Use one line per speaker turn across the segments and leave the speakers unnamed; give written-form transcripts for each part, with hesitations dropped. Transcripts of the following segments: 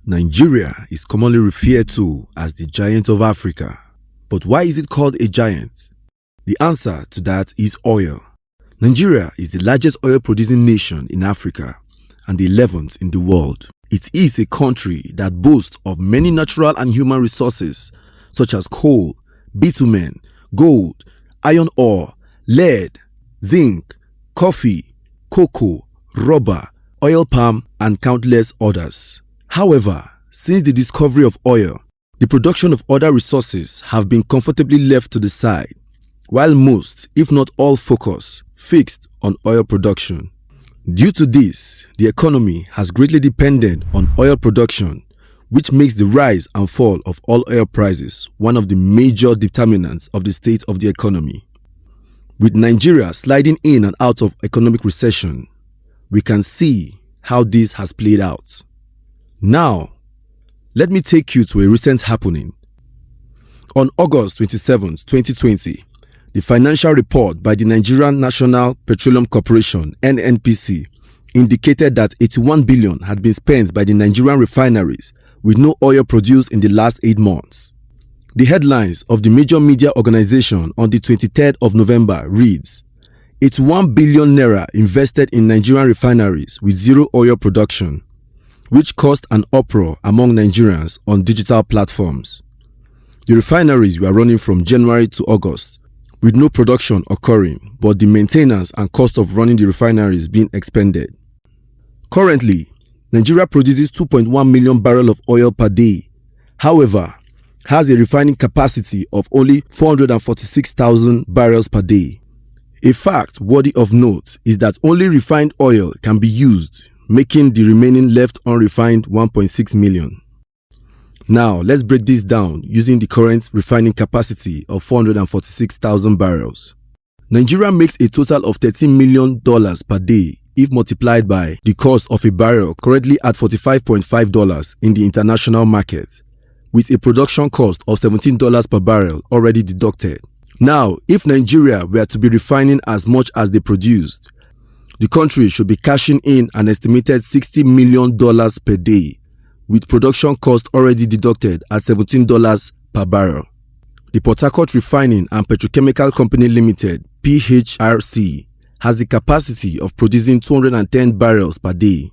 Nigeria is commonly referred to as the giant of Africa. But why is it called a giant? The answer to that is oil. Nigeria is the largest oil-producing nation in Africa and the 11th in the world. It is a country that boasts of many natural and human resources such as coal, bitumen, gold, iron ore, lead, zinc, coffee, cocoa, rubber, oil palm, and countless others. However, since the discovery of oil, the production of other resources have been comfortably left to the side, while most, if not all focus, fixed on oil production. Due to this, the economy has greatly depended on oil production, which makes the rise and fall of all oil prices one of the major determinants of the state of the economy. With Nigeria sliding in and out of economic recession, we can see how this has played out. Now, let me take you to a recent happening. On August 27, 2020, the financial report by the Nigerian National Petroleum Corporation (NNPC) indicated that 81 billion had been spent by the Nigerian refineries with no oil produced in the last 8 months. The headlines of the major media organization on the 23rd of November reads, 81 billion naira invested in Nigerian refineries with zero oil production, which caused an uproar among Nigerians on digital platforms. The refineries were running from January to August, with no production occurring, but the maintenance and cost of running the refineries being expended. Currently, Nigeria produces 2.1 million barrels of oil per day, however, has a refining capacity of only 446,000 barrels per day. A fact worthy of note is that only refined oil can be used, making the remaining left unrefined 1.6 million. Now, let's break this down using the current refining capacity of 446,000 barrels. Nigeria makes a total of $13 million per day if multiplied by the cost of a barrel currently at $45.5 in the international market, with a production cost of $17 per barrel already deducted. Now, if Nigeria were to be refining as much as they produced, the country should be cashing in an estimated $60 million per day, with production cost already deducted at $17 per barrel. The Port Harcourt Refining and Petrochemical Company Limited (PHRC) has the capacity of producing 210 barrels per day.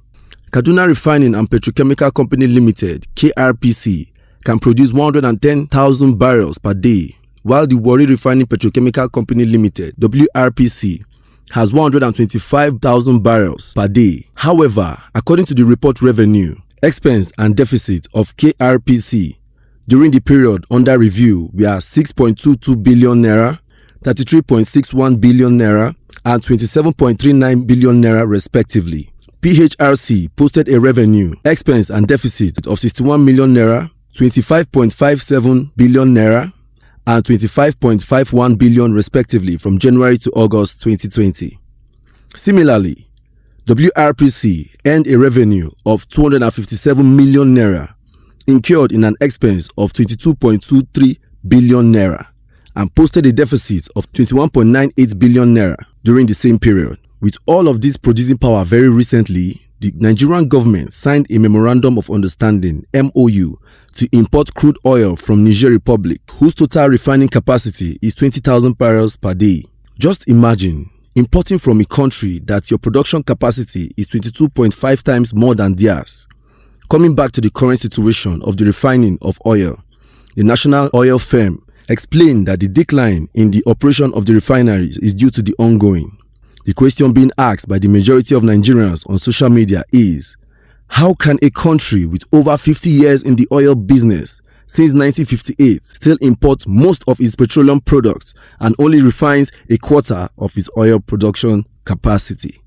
Kaduna Refining and Petrochemical Company Limited (KRPC) can produce 110,000 barrels per day, while the Warri Refining Petrochemical Company Limited (WRPC) has 125,000 barrels per day. However, according to the report revenue, expense and deficit of KRPC during the period under review were 6.22 billion naira, 33.61 billion naira, and 27.39 billion naira respectively. PHRC posted a revenue, expense and deficit of 61 million naira, 25.57 billion naira, and 25.51 billion respectively from January to August 2020. Similarly, WRPC earned a revenue of 257 million naira, incurred in an expense of 22.23 billion naira, and posted a deficit of 21.98 billion naira during the same period. With all of this producing power very recently, the Nigerian government signed a Memorandum of Understanding (MOU) to import crude oil from Niger Republic, whose total refining capacity is 20,000 barrels per day. Just imagine importing from a country that your production capacity is 22.5 times more than theirs. Coming back to the current situation of the refining of oil, the national oil firm explained that the decline in the operation of the refineries is due to the ongoing. The question being asked by the majority of Nigerians on social media is, how can a country with over 50 years in the oil business since 1958 still import most of its petroleum products and only refines a quarter of its oil production capacity?